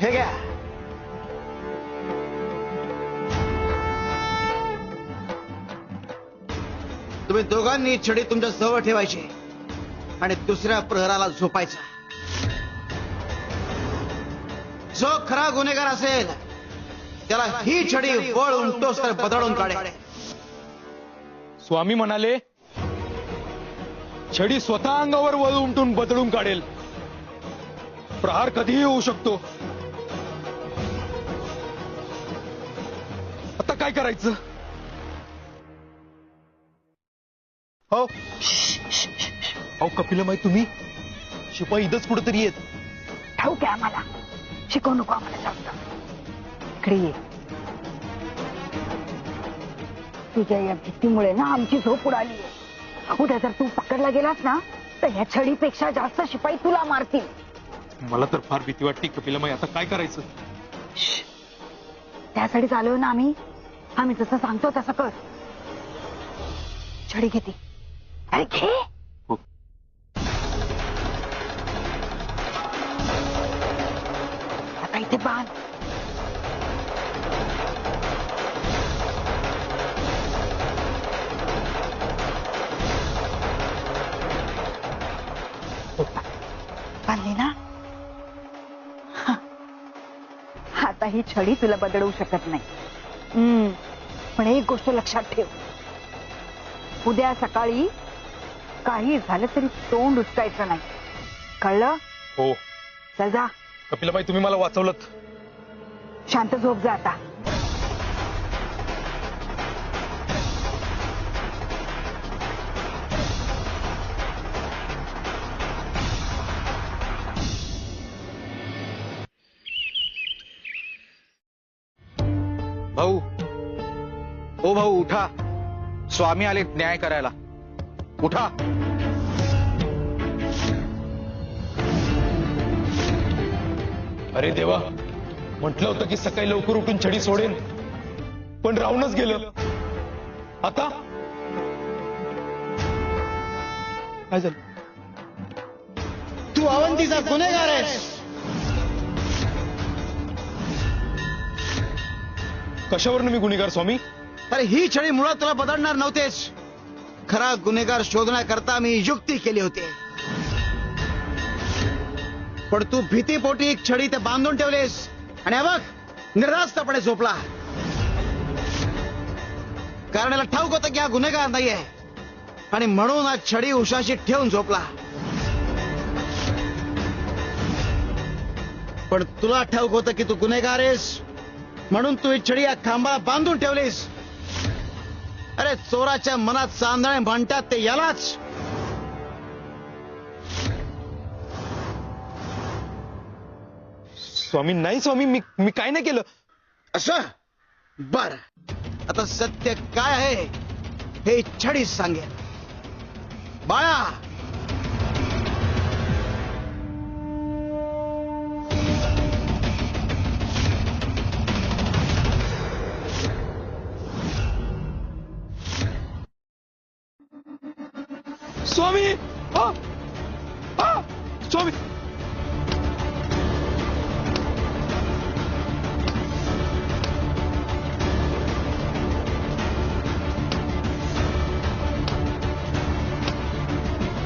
हे घ्या. तुम्ही दोघांनी छडी तुमच्या जवळ ठेवायची आणि दुसऱ्या प्रहराला झोपायचा. जो खरा गुन्हेगार असेल त्याला ही छडी वळ उमटोस तर बदळून काढेल. स्वामी म्हणाले छडी स्वतः अंगावर वळ उमटून बदलून काढेल. प्रहार कधीही होऊ शकतो. आता काय करायचं? हो अहो कपिलमाई, तुम्ही शिपाई इथंच कुठेतरी येत. ठाऊक आहे आम्हाला. शिकवू नको आम्हाला जास्त. इकडे ये. तुझ्या या भीतीमुळे ना आमची झोप उडाली आहे. उद्या जर तू पकडला गेलास ना तर ह्या छडीपेक्षा जास्त शिपाई तुला मारतील. मला तर फार भीती वाटते कपिलमाई. आता काय करायचं? त्यासाठी आलोय ना आम्ही जसं सांगतो तसं कर. छडी घेते. अरे घे. हो. आता इथे बांध. बांधली ना? आता ही छडी तुला बदलवू शकत नाही. पण एक गोष्ट लक्षात ठेव. उद्या सकाळी काही झालं तरी तोंड उचकायचं नाही. कळलं? हो. चल जा. कपिलमाई, तुम्ही मला वाचवलत. शांत झोप जा आता. भाऊ, ओ भाऊ उठा. स्वामी आले न्याय करायला. उठा. अरे देवा, म्हटलं होतं की सकाळी लवकर उठून छडी सोडेन, पण राहूनच गेलं. आता काय झालं? तू अवंतीचा गुन्हेगार आहेस. कशावरनं मी गुन्हेगार स्वामी? अरे ही छडी मुळात तुला बदलणार नव्हतेच. खरा गुन्हेगार शोधण्याकरता मी युक्ती केली होती. पण तू भीतीपोटी एक छडी ते बांधून ठेवलीस आणि बघ निर्धास्तपणे झोपला. कारण याला ठाऊक होतं की हा गुन्हेगार नाहीये आणि म्हणून हा छडी उशाशी ठेवून झोपला. पण तुला ठाऊक होतं की तू गुन्हेगार आहेस म्हणून तू ही छडी या खांबाला बांधून ठेवलीस. अरे चोराच्या मनात चांदणे म्हणतात ते यालाच. स्वामी नाही स्वामी, मी काय नाही केलं. असं बर. आता सत्य काय आहे हे छडी सांगेल. बाळा, स्वामी. स्वामी